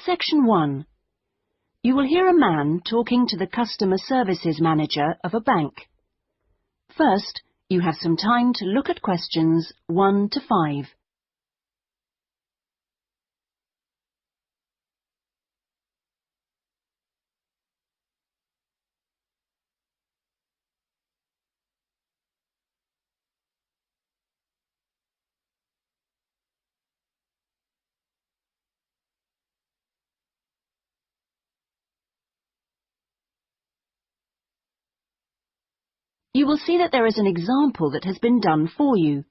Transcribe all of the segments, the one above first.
Section 1. You will hear a man talking to the customer services manager of a bank. First, you have some time to look at questions 1 to 5. You will see that there is an example that has been done for you.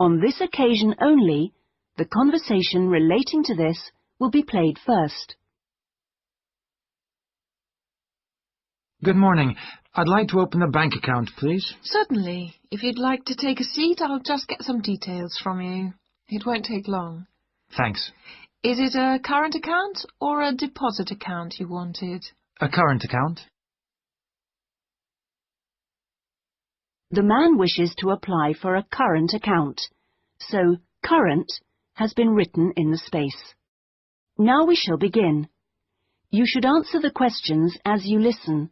On this occasion only, the conversation relating to this will be played first. Good morning. I'd like to open a bank account, please. Certainly. If you'd like to take a seat, I'll just get some details from you. It won't take long. Thanks. Is it a current account or a deposit account you wanted? A current account? The man wishes to apply for a current account, so current has been written in the space. Now we shall begin. You should answer the questions as you listen,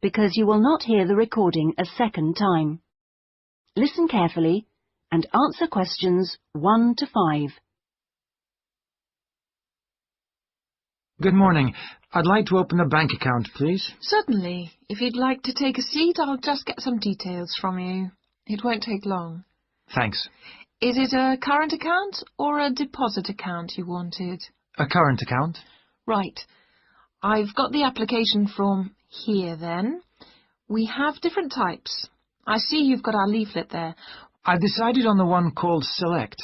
because you will not hear the recording a second time. Listen carefully and answer questions 1 to 5. Good morning. I'd like to open a bank account, please. Certainly. If you'd like to take a seat, I'll just get some details from you. It won't take long. Thanks. Is it a current account or a deposit account you wanted? A current account? Right. I've got the application form here then. We have different types. I see you've got our leaflet there. I've decided on the one called Select.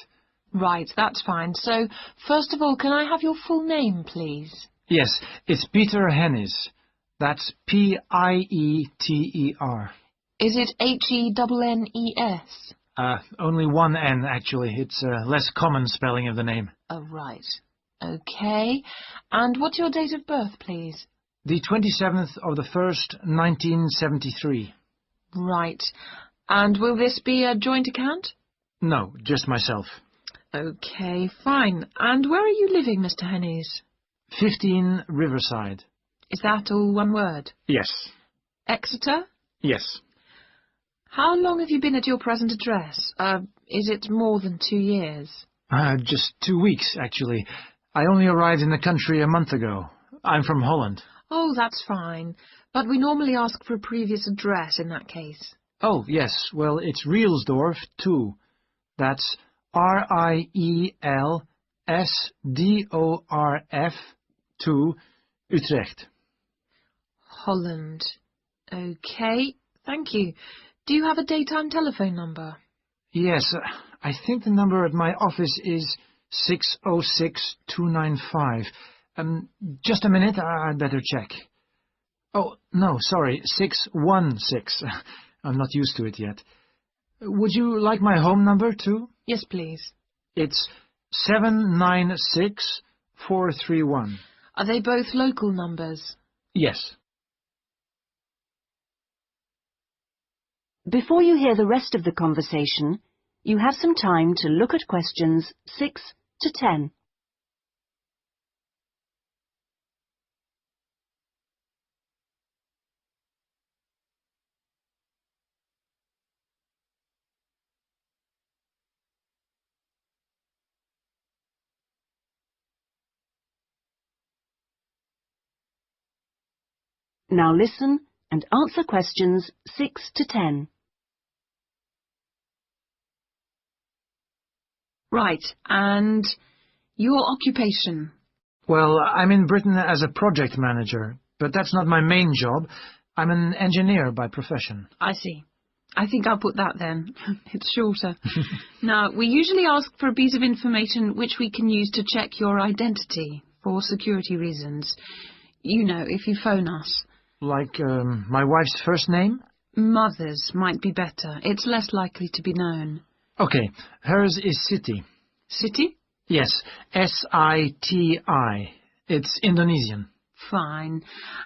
Right, that's fine. So, first of all, can I have your full name, please? Yes, it's Peter Hennis. That's P-I-E-T-E-R. Is it H-E-N-N-E-S? Only one N, actually. It's a less common spelling of the name. Oh, right. Okay. And what's your date of birth, please? The 27th of the 1st, 1973. Right. And will this be a joint account? No, just myself. Okay, fine. And where are you living, Mr. Hennies? 15 Riverside. Is that all one word? Yes. Exeter? Yes. How long have you been at your present address? Is it more than 2 years? Just 2 weeks, actually. I only arrived in the country a month ago. I'm from Holland. Oh, that's fine. But we normally ask for a previous address in that case. Oh, yes. Well, it's Rielsdorf 2. That's R-I-E-L-S-D-O-R-F 2, Utrecht. Holland. Okay, thank you. Do you have a daytime telephone number? Yes, I think the number at my office is 606-295. Just a minute, I'd better check. Oh, no, sorry, 616. I'm not used to it yet. Would you like my home number, too? Yes, please. It's 796431. Are they both local numbers? Yes. Before you hear the rest of the conversation, you have some time to look at questions 6 to 10. Now listen and answer questions 6 to 10. Right, and your occupation? Well, I'm in Britain as a project manager, but that's not my main job. I'm an engineer by profession. I see. I think I'll put that then. It's shorter. Now, we usually ask for a piece of information which we can use to check your identity for security reasons. You know, if you phone us. Like my wife's first name? Mother's might be better. It's less likely to be known. Okay, hers is Siti. City? Yes, S-I-T-I. It's Indonesian. Fine.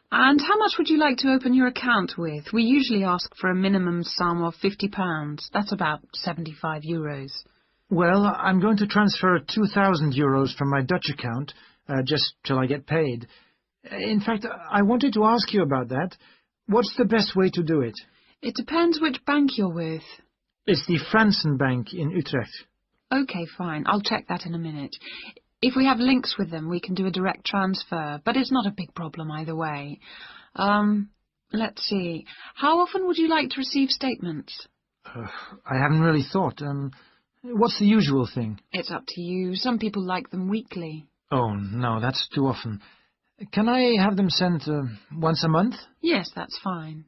And how much would you like to open your account with? We usually ask for a minimum sum of £50. That's about €75. Well, I'm going to transfer 2,000 euros from my Dutch account just till I get paid. In fact, I wanted to ask you about that. What's the best way to do it? It depends which bank you're with. It's the Fransen Bank in Utrecht. OK, fine. I'll check that in a minute. If we have links with them, we can do a direct transfer, but it's not a big problem either way. Let's see. How often would you like to receive statements? I haven't really thought. What's the usual thing? It's up to you. Some people like them weekly. Oh, no, that's too often. Can I have them sent once a month? Yes, that's fine.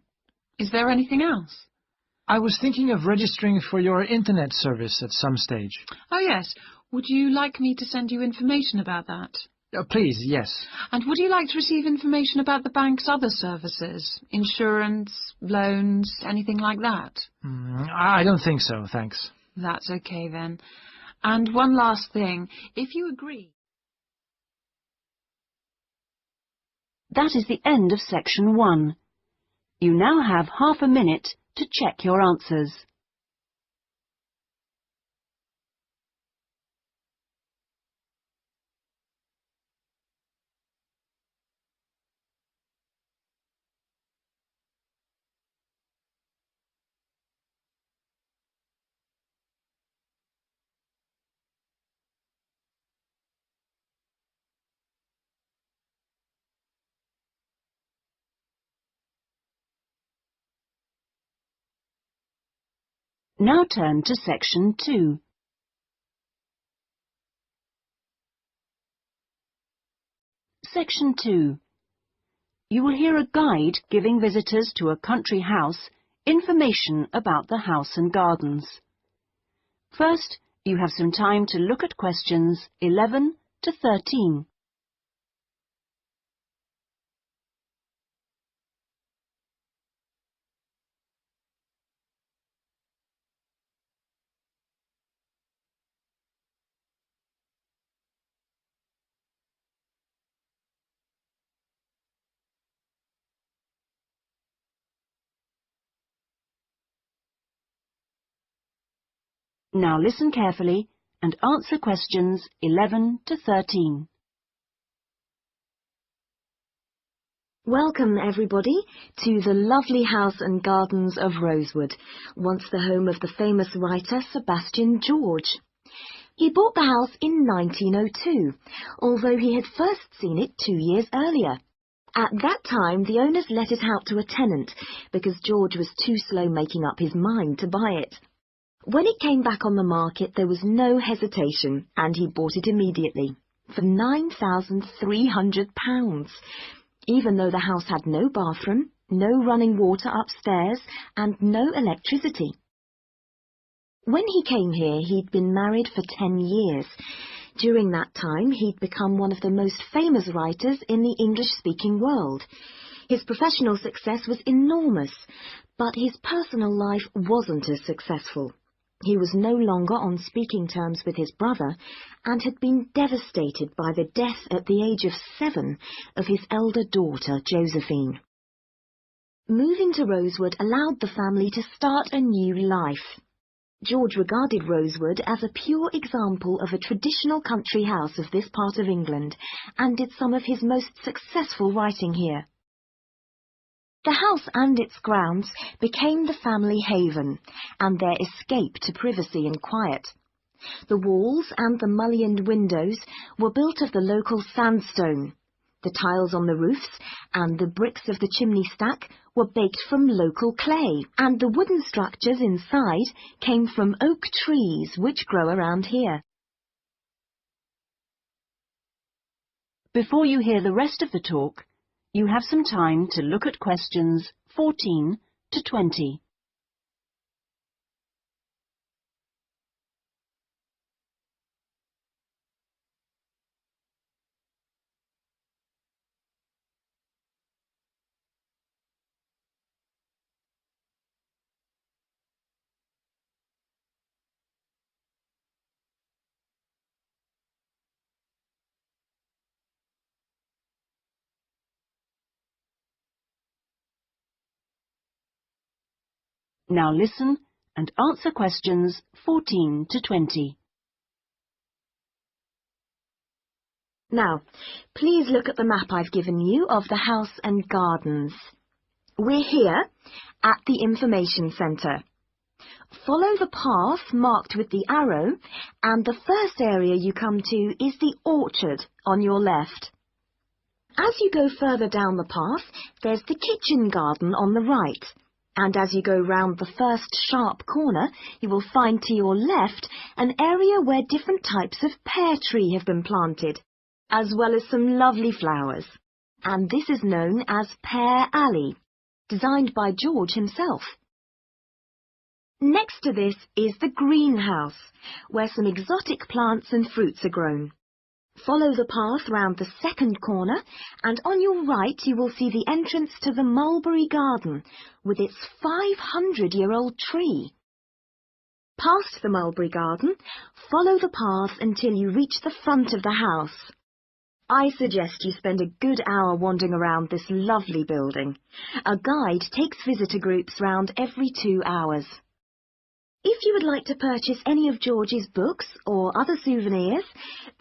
Is there anything else? I was thinking of registering for your internet service at some stage. Oh, yes. Would you like me to send you information about that? Please, yes. And would you like to receive information about the bank's other services? Insurance, loans, anything like that? I don't think so, thanks. That's okay then. And one last thing. If you agree... That is the end of section 1. You now have half a minute to check your answers. Now turn to section 2. Section 2. You will hear a guide giving visitors to a country house information about the house and gardens. First, you have some time to look at questions 11 to 13. Now listen carefully and answer questions 11 to 13. Welcome, everybody, to the lovely house and gardens of Rosewood, once the home of the famous writer Sebastian George. He bought the house in 1902, although he had first seen it 2 years earlier. At that time, the owners let it out to a tenant because George was too slow making up his mind to buy it. When it came back on the market, there was no hesitation, and he bought it immediately for £9,300. Even though the house had no bathroom, no running water upstairs, and no electricity. When he came here, he'd been married for 10 years. During that time, he'd become one of the most famous writers in the English-speaking world. His professional success was enormous, but his personal life wasn't as successful. He was no longer on speaking terms with his brother and had been devastated by the death at the age of 7 of his elder daughter, Josephine. Moving to Rosewood allowed the family to start a new life. George regarded Rosewood as a pure example of a traditional country house of this part of England and did some of his most successful writing here. The house and its grounds became the family haven and their escape to privacy and quiet. The walls and the mullioned windows were built of the local sandstone. The tiles on the roofs and the bricks of the chimney stack were baked from local clay, and the wooden structures inside came from oak trees which grow around here. Before you hear the rest of the talk, you have some time to look at questions 14 to 20. Now listen and answer questions 14 to 20. Now, please look at the map I've given you of the house and gardens. We're here at the information centre. Follow the path marked with the arrow, and the first area you come to is the orchard on your left. As you go further down the path, there's the kitchen garden on the right, and as you go round the first sharp corner, you will find to your left an area where different types of pear tree have been planted, as well as some lovely flowers. And this is known as Pear Alley, designed by George himself. Next to this is the greenhouse, where some exotic plants and fruits are grown. Follow the path round the second corner, and on your right you will see the entrance to the mulberry garden, with its 500-year-old tree. Past the mulberry garden, follow the path until you reach the front of the house. I suggest you spend a good hour wandering around this lovely building. A guide takes visitor groups round every 2 hours. If you would like to purchase any of George's books or other souvenirs,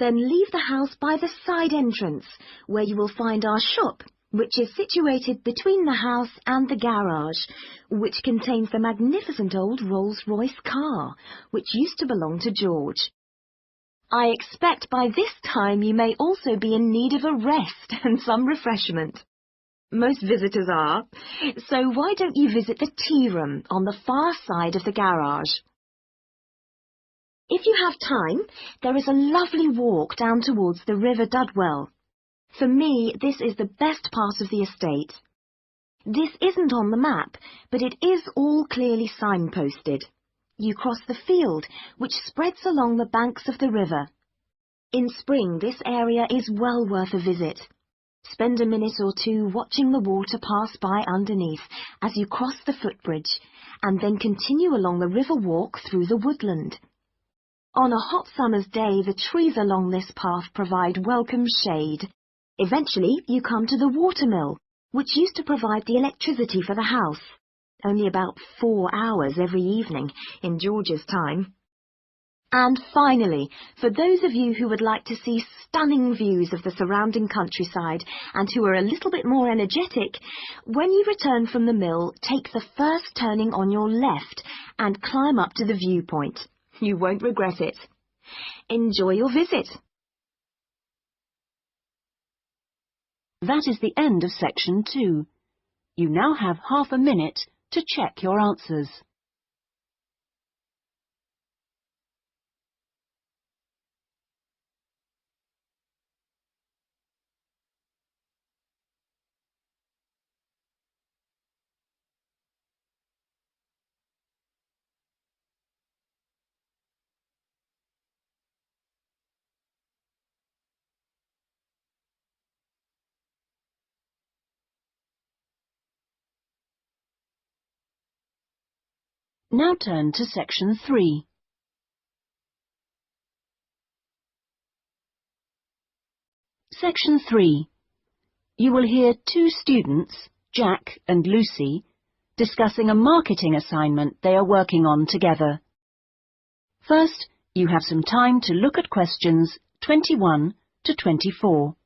then leave the house by the side entrance, where you will find our shop, which is situated between the house and the garage, which contains the magnificent old Rolls-Royce car, which used to belong to George. I expect by this time you may also be in need of a rest and some refreshment. Most visitors are, so why don't you visit the tea room on the far side of the garage? If you have time, there is a lovely walk down towards the River Dudwell. For me, this is the best part of the estate. This isn't on the map, but it is all clearly signposted. You cross the field, which spreads along the banks of the river. In spring, this area is well worth a visit. Spend a minute or two watching the water pass by underneath as you cross the footbridge, and then continue along the river walk through the woodland. On a hot summer's day, the trees along this path provide welcome shade. Eventually, you come to the watermill, which used to provide the electricity for the house, only about 4 hours every evening in George's time. And finally, for those of you who would like to see stunning views of the surrounding countryside and who are a little bit more energetic, when you return from the mill, take the first turning on your left and climb up to the viewpoint. You won't regret it. Enjoy your visit. That is the end of section 2. You now have half a minute to check your answers. Now turn to section 3. Section 3. You will hear 2 students, Jack and Lucy, discussing a marketing assignment they are working on together. First, you have some time to look at questions 21 to 24.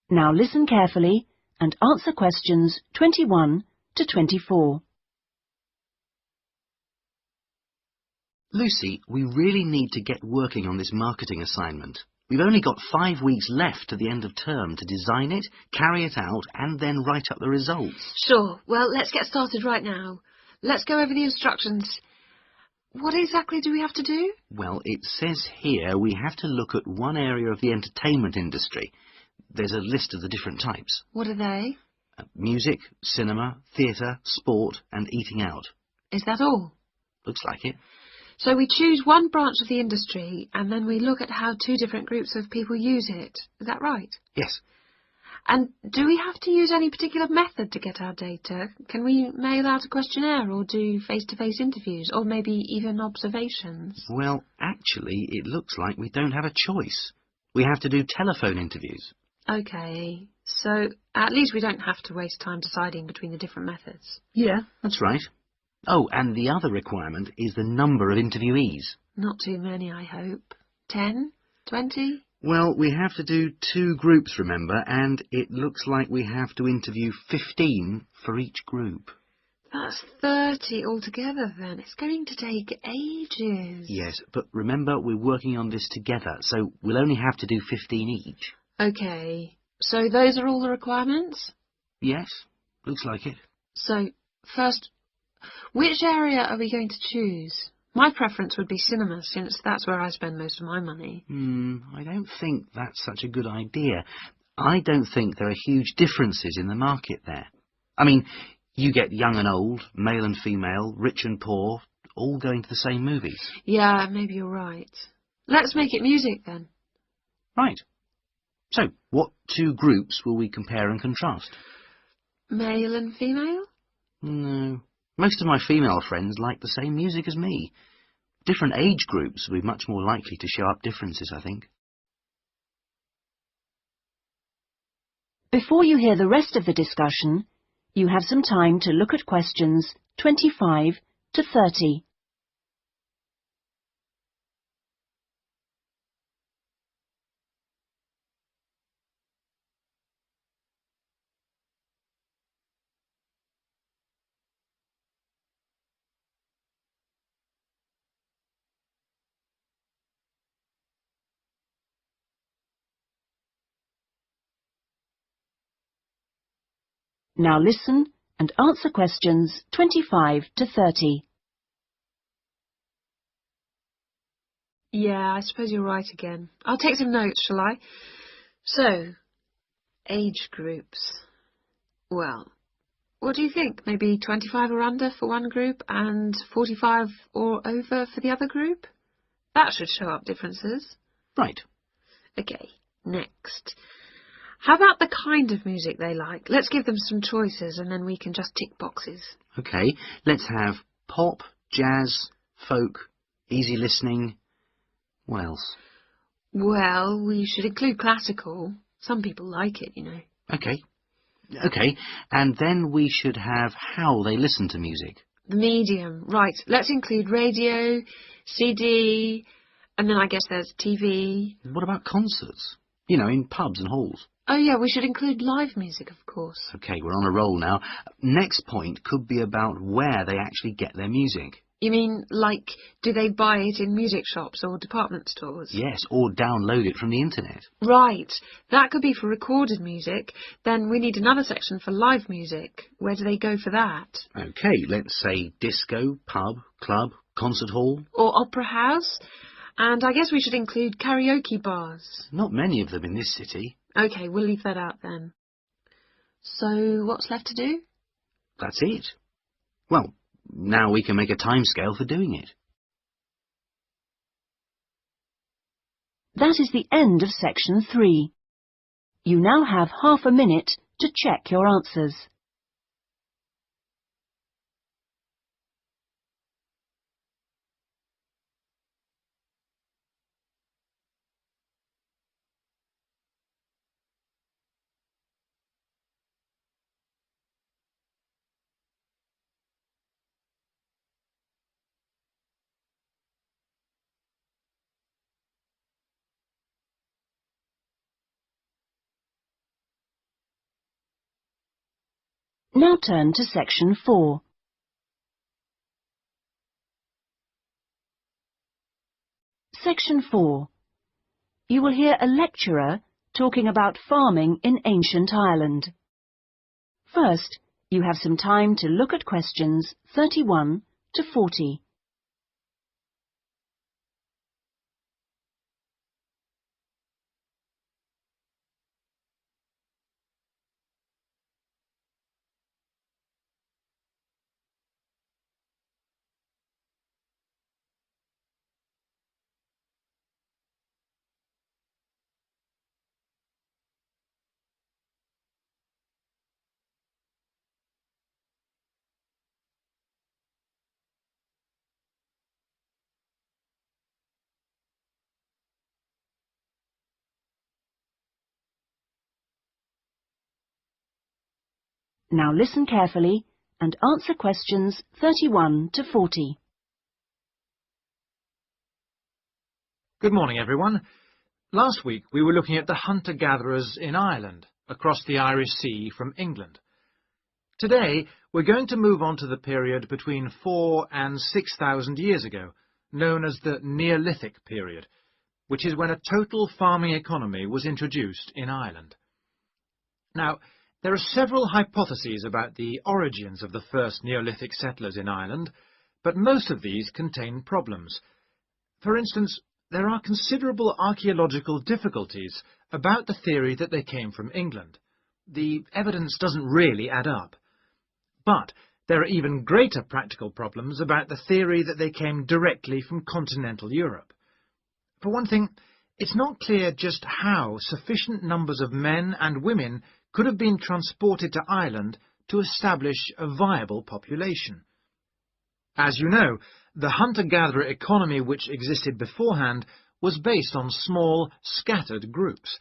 Now listen carefully and answer questions 21 to 24. Lucy, we really need to get working on this marketing assignment. We've only got 5 weeks left to the end of term to design it, carry it out, and then write up the results. Sure. Well, let's get started right now. Let's go over the instructions. What exactly do we have to do? Well, it says here we have to look at one area of the entertainment industry. There's a list of the different types. What are they? Music, cinema, theatre, sport, and eating out. Is that all? Looks like it. So we choose one branch of the industry and then we look at how 2 different groups of people use it. Is that right? Yes. And do we have to use any particular method to get our data? Can we mail out a questionnaire or do face-to-face interviews or maybe even observations? Well, actually, it looks like we don't have a choice. We have to do telephone interviews. OK, so at least we don't have to waste time deciding between the different methods. Yeah, that's right. Oh, and the other requirement is the number of interviewees. Not too many, I hope. 10? 20? Well, we have to do 2 groups, remember, and it looks like we have to interview 15 for each group. That's 30 altogether then. It's going to take ages. Yes, but remember we're working on this together, so we'll only have to do 15 each. OK, so those are all the requirements? Yes, looks like it. So, first, which area are we going to choose? My preference would be cinema, since that's where I spend most of my money. I don't think that's such a good idea. I don't think there are huge differences in the market there. I mean, you get young and old, male and female, rich and poor, all going to the same movies. Yeah, maybe you're right. Let's make it music then. Right. So, what 2 groups will we compare and contrast? Male and female? No. Most of my female friends like the same music as me. Different age groups will be much more likely to show up differences, I think. Before you hear the rest of the discussion, you have some time to look at questions 25 to 30. Now listen and answer questions 25 to 30. Yeah, I suppose you're right again. I'll take some notes, shall I? So, age groups. Well, what do you think? Maybe 25 or under for one group and 45 or over for the other group? That should show up differences. Right. OK, next. How about the kind of music they like? Let's give them some choices and then we can just tick boxes. OK, let's have pop, jazz, folk, easy listening. What else? Well, we should include classical. Some people like it, you know. OK. OK, and then we should have how they listen to music. The medium. Right, let's include radio, CD, and then I guess there's TV. What about concerts? You know, in pubs and halls. Oh yeah, we should include live music, of course. OK, we're on a roll now. Next point could be about where they actually get their music. You mean, like, do they buy it in music shops or department stores? Yes, or download it from the internet. Right, that could be for recorded music. Then we need another section for live music. Where do they go for that? OK, let's say disco, pub, club, concert hall. Or opera house. And I guess we should include karaoke bars. Not many of them in this city. OK, we'll leave that out then. So, what's left to do? That's it. Well, now we can make a timescale for doing it. That is the end of section 3. You now have half a minute to check your answers. Now turn to section 4. Section 4. You will hear a lecturer talking about farming in ancient Ireland. First, you have some time to look at questions 31 to 40. Now listen carefully and answer questions 31 to 40. Good morning, everyone. Last week we were looking at the hunter-gatherers in Ireland, across the Irish Sea from England. Today we're going to move on to the period between 4,000 and 6,000 years ago, known as the Neolithic period, which is when a total farming economy was introduced in Ireland. Now, there are several hypotheses about the origins of the first Neolithic settlers in Ireland, but most of these contain problems. For instance, there are considerable archaeological difficulties about the theory that they came from England. The evidence doesn't really add up. But there are even greater practical problems about the theory that they came directly from continental Europe. For one thing, it's not clear just how sufficient numbers of men and women could have been transported to Ireland to establish a viable population. As you know, the hunter-gatherer economy which existed beforehand was based on small, scattered groups.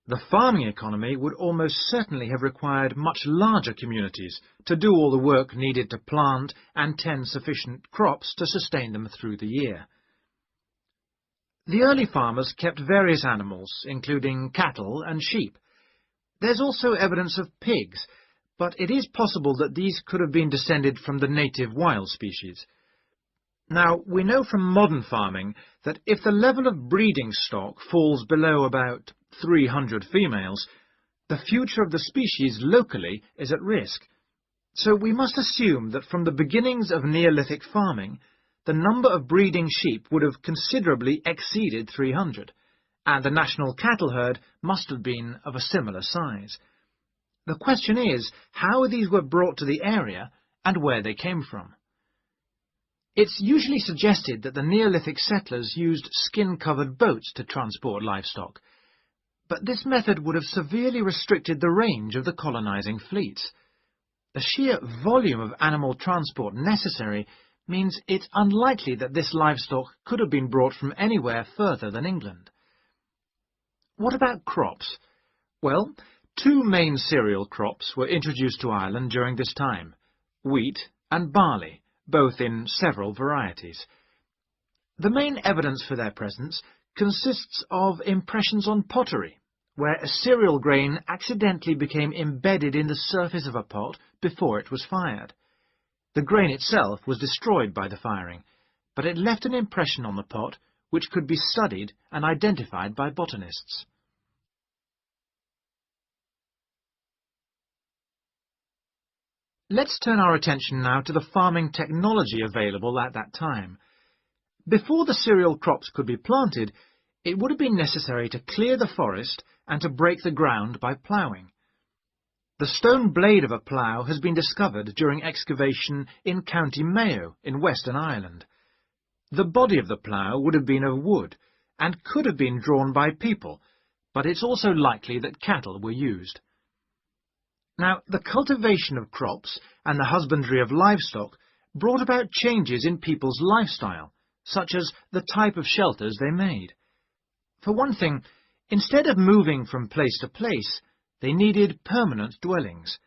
The farming economy would almost certainly have required much larger communities to do all the work needed to plant and tend sufficient crops to sustain them through the year. The early farmers kept various animals, including cattle and sheep. There's also evidence of pigs, but it is possible that these could have been descended from the native wild species. Now, we know from modern farming that if the level of breeding stock falls below about 300 females, the future of the species locally is at risk. So we must assume that from the beginnings of Neolithic farming, the number of breeding sheep would have considerably exceeded 300, and the national cattle herd must have been of a similar size. The question is how these were brought to the area and where they came from. It's usually suggested that the Neolithic settlers used skin-covered boats to transport livestock, but this method would have severely restricted the range of the colonizing fleets. The sheer volume of animal transport necessary means it's unlikely that this livestock could have been brought from anywhere further than England. What about crops? Well, two main cereal crops were introduced to Ireland during this time, wheat and barley, both in several varieties. The main evidence for their presence consists of impressions on pottery, where a cereal grain accidentally became embedded in the surface of a pot before it was fired. The grain itself was destroyed by the firing, but it left an impression on the pot which could be studied and identified by botanists. Let's turn our attention now to the farming technology available at that time. Before the cereal crops could be planted, it would have been necessary to clear the forest and to break the ground by ploughing. The stone blade of a plough has been discovered during excavation in County Mayo in Western Ireland. The body of the plough would have been of wood and could have been drawn by people, but it's also likely that cattle were used. Now, the cultivation of crops and the husbandry of livestock brought about changes in people's lifestyle, such as the type of shelters they made. For one thing, instead of moving from place to place, they needed permanent dwellings.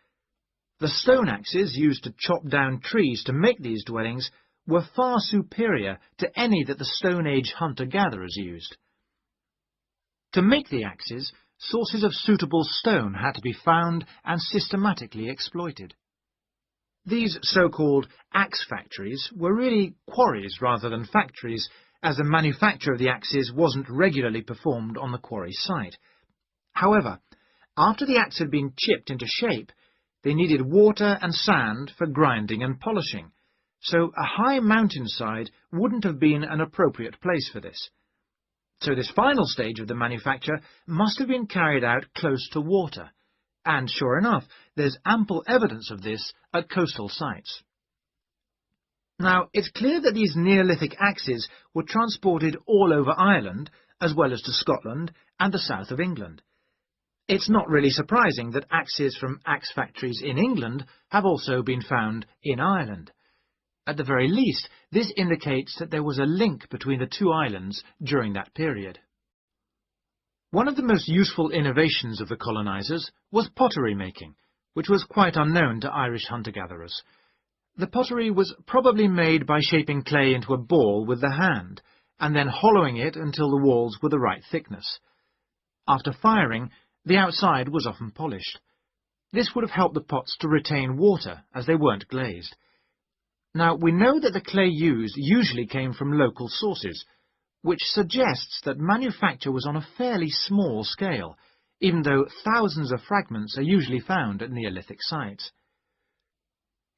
The stone axes used to chop down trees to make these dwellings were far superior to any that the Stone Age hunter-gatherers used. To make the axes, sources of suitable stone had to be found and systematically exploited. These so-called axe factories were really quarries rather than factories, as the manufacture of the axes wasn't regularly performed on the quarry site. However, after the axe had been chipped into shape, they needed water and sand for grinding and polishing, so a high mountainside wouldn't have been an appropriate place for this. So this final stage of the manufacture must have been carried out close to water, and sure enough, there's ample evidence of this at coastal sites. Now, it's clear that these Neolithic axes were transported all over Ireland, as well as to Scotland and the south of England. It's not really surprising that axes from axe factories in England have also been found in Ireland. At the very least, this indicates that there was a link between the two islands during that period. One of the most useful innovations of the colonizers was pottery making, which was quite unknown to Irish hunter-gatherers. The pottery was probably made by shaping clay into a ball with the hand, and then hollowing it until the walls were the right thickness. After firing, the outside was often polished. This would have helped the pots to retain water, as they weren't glazed. Now, we know that the clay used usually came from local sources, which suggests that manufacture was on a fairly small scale, even though thousands of fragments are usually found at Neolithic sites.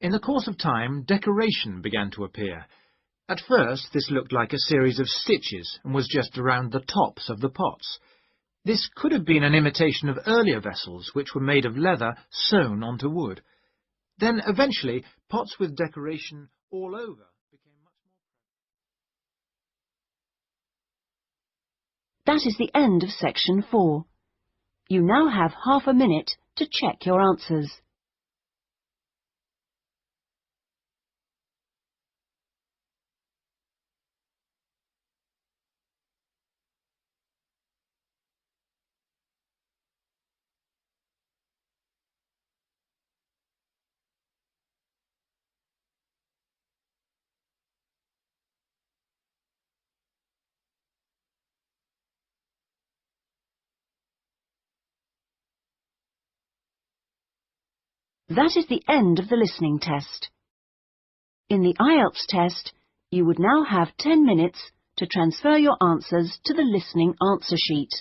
In the course of time, decoration began to appear. At first, this looked like a series of stitches and was just around the tops of the pots. This could have been an imitation of earlier vessels, which were made of leather sewn onto wood. Then, eventually, pots with decoration all over became much more... That is the end of section 4. You now have half a minute to check your answers. That is the end of the listening test. In the IELTS test, you would now have 10 minutes to transfer your answers to the listening answer sheet.